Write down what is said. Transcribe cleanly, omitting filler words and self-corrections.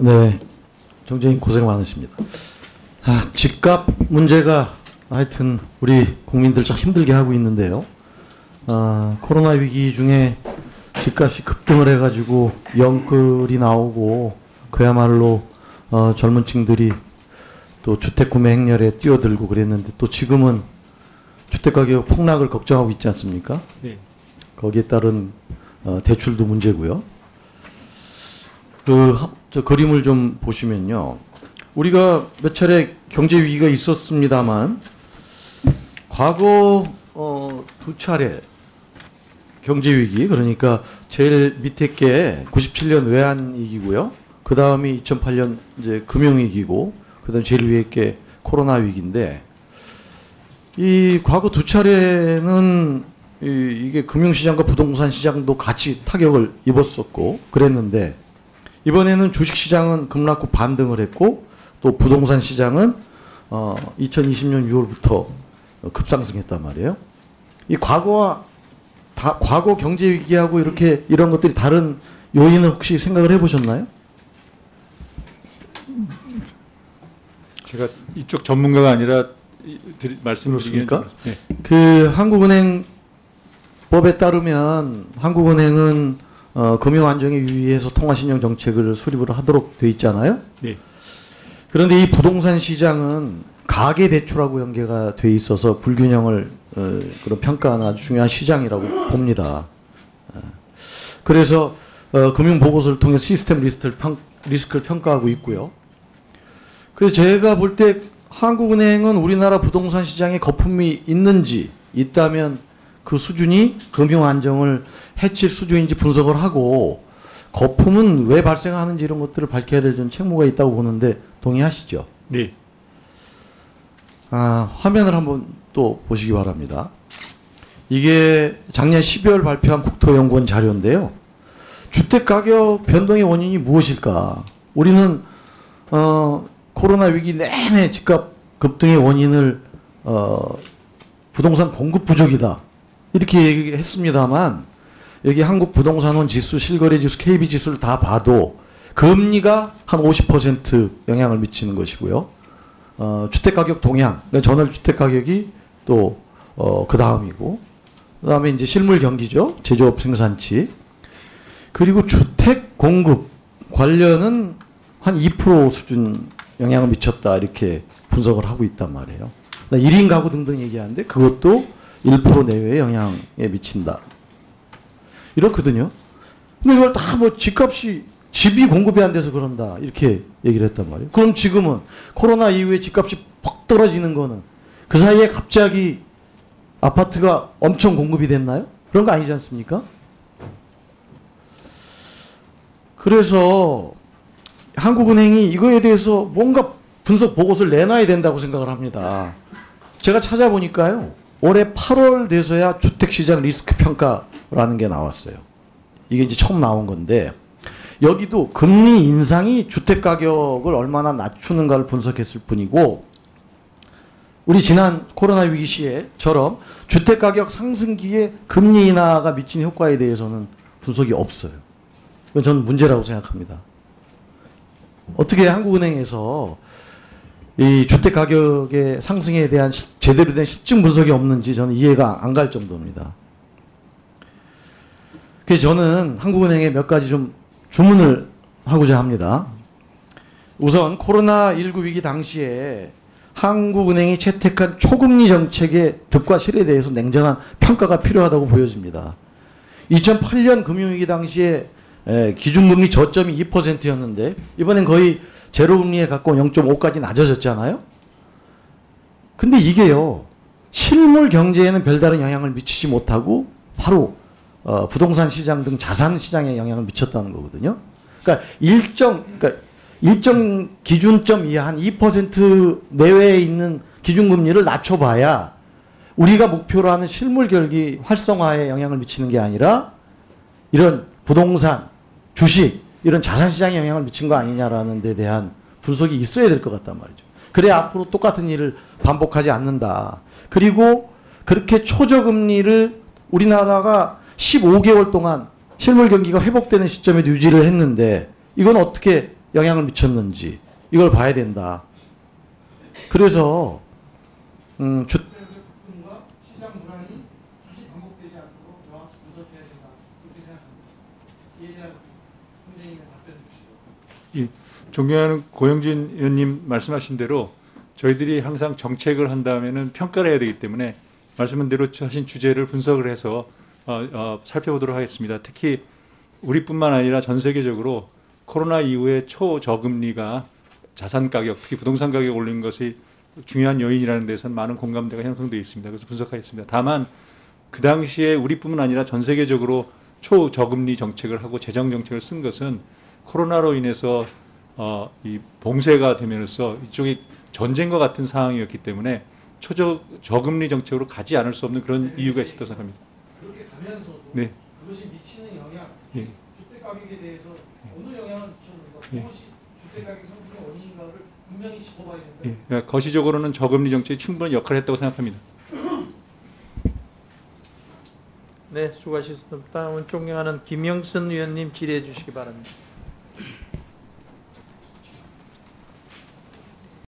네, 정재인 고생 많으십니다. 집값 문제가 하여튼 우리 국민들 참 힘들게 하고 있는데요. 코로나 위기 중에 집값이 급등을 해가지고 영끌이 나오고 그야말로 젊은 층들이 또 주택 구매 행렬에 뛰어들고 그랬는데 또 지금은 주택가격 폭락을 걱정하고 있지 않습니까? 네. 거기에 따른 대출도 문제고요. 저 그림을 좀 보시면요. 우리가 몇 차례 경제 위기가 있었습니다만 과거 두 차례 경제 위기, 그러니까 제일 밑에 게 97년 외환 위기고요. 그 다음이 2008년 이제 금융 위기고, 그다음 제일 위에 게 코로나 위기인데, 이 과거 두 차례는 이게 금융시장과 부동산 시장도 같이 타격을 입었었고 그랬는데, 이번에는 주식시장은 급락 후 반등을 했고 또 부동산 시장은 2020년 6월부터 급상승했단 말이에요. 이 과거 경제 위기하고 이렇게 이런 것들이 다른 요인을 혹시 생각을 해보셨나요? 제가 이쪽 전문가가 아니라 말씀드리겠습니까? 네. 그 한국은행법에 따르면 한국은행은 금융안정에 유의해서 통화신용 정책을 수립을 하도록 돼 있잖아요. 네. 그런데 이 부동산 시장은 가계대출하고 연계가 돼 있어서 불균형을 그런 평가하는 아주 중요한 시장이라고 봅니다. 그래서 금융보고서를 통해 시스템 리스크를 평가하고 있고요. 그래서 제가 볼 때 한국은행은 우리나라 부동산 시장에 거품이 있는지, 있다면 그 수준이 금융 안정을 해칠 수준인지 분석을 하고, 거품은 왜 발생하는지 이런 것들을 밝혀야 될 전 책무가 있다고 보는데 동의하시죠? 네. 화면을 한번 또 보시기 바랍니다. 이게 작년 12월 발표한 국토연구원 자료인데요. 주택가격 변동의 원인이 무엇일까? 우리는 코로나 위기 내내 집값 급등의 원인을 부동산 공급 부족이다 이렇게 얘기했습니다만, 여기 한국부동산원 지수, 실거래지수, KB지수를 다 봐도 금리가 한 50% 영향을 미치는 것이고요. 주택가격 동향, 그러니까 전월주택가격이 또 그 다음이고, 그 다음에 이제 실물 경기죠. 제조업 생산치. 그리고 주택 공급 관련은 한 2% 수준 영향을 미쳤다 이렇게 분석을 하고 있단 말이에요. 1인 가구 등등 얘기하는데 그것도 1% 내외의 영향에 미친다. 이렇거든요. 근데 이걸 다 뭐 집이 공급이 안 돼서 그런다 이렇게 얘기를 했단 말이에요. 그럼 지금은 코로나 이후에 집값이 퍽 떨어지는 거는 그 사이에 갑자기 아파트가 엄청 공급이 됐나요? 그런 거 아니지 않습니까? 그래서 한국은행이 이거에 대해서 뭔가 분석 보고서를 내놔야 된다고 생각을 합니다. 제가 찾아보니까요, 올해 8월 돼서야 주택시장 리스크 평가라는 게 나왔어요. 이게 이제 처음 나온 건데, 여기도 금리 인상이 주택가격을 얼마나 낮추는가를 분석했을 뿐이고, 우리 지난 코로나 위기 시에처럼 주택가격 상승기에 금리 인하가 미친 효과에 대해서는 분석이 없어요. 이건 저는 문제라고 생각합니다. 어떻게 한국은행에서 이 주택가격의 상승에 대한 제대로 된 실증 분석이 없는지 저는 이해가 안 갈 정도입니다. 그래서 저는 한국은행에 몇 가지 좀 주문을 하고자 합니다. 우선 코로나19 위기 당시에 한국은행이 채택한 초금리 정책의 득과 실에 대해서 냉정한 평가가 필요하다고 보여집니다. 2008년 금융위기 당시에 기준금리 저점이 2%였는데 이번엔 거의 제로금리에 가까운 0.5까지 낮아졌잖아요. 근데 이게요, 실물 경제에는 별다른 영향을 미치지 못하고 바로 부동산 시장 등 자산 시장에 영향을 미쳤다는 거거든요. 그러니까 일정 기준점 이하 한 2% 내외에 있는 기준금리를 낮춰봐야 우리가 목표로 하는 실물 결기 활성화에 영향을 미치는 게 아니라 이런 부동산, 주식, 이런 자산시장에 영향을 미친 거 아니냐라는 데 대한 분석이 있어야 될 것 같단 말이죠. 그래야 앞으로 똑같은 일을 반복하지 않는다. 그리고 그렇게 초저금리를 우리나라가 15개월 동안 실물 경기가 회복되는 시점에 유지를 했는데 이건 어떻게 영향을 미쳤는지 이걸 봐야 된다. 그래서 부분과 시장 불안이 다시 반복되지 않도록 명확히 분석해야 된다. 그렇게 생각합니다. 이에 대한 선생님의 답변 주시고. 존경하는 고영진 의원님 말씀하신 대로 저희들이 항상 정책을 한다면은 평가를 해야 되기 때문에 말씀한 대로 하신 주제를 분석을 해서 살펴보도록 하겠습니다. 특히 우리뿐만 아니라 전 세계적으로 코로나 이후에 초저금리가 자산 가격, 특히 부동산 가격 올린 것이 중요한 요인이라는 데서는 많은 공감대가 형성되어 있습니다. 그래서 분석하겠습니다. 다만 그 당시에 우리뿐만 아니라 전 세계적으로 초저금리 정책을 하고 재정 정책을 쓴 것은 코로나로 인해서 이 봉쇄가 되면서 이쪽이 전쟁과 같은 상황이었기 때문에 저금리 정책으로 가지 않을 수 없는 그런 이유가 있었다고 생각합니다. 그렇게 가면서도 네. 그것이 미치는 영향, 예. 주택 가격에 대해서 어느 영향을 미쳤는가, 예. 무엇이 주택 가격 상승의 원인인가를 분명히 짚어봐야 된다. 예. 그러니까 거시적으로는 저금리 정책이 충분히 역할을 했다고 생각합니다. 네, 수고하셨습니다. 다음은 존경하는 김영선 의원님 질의해 주시기 바랍니다.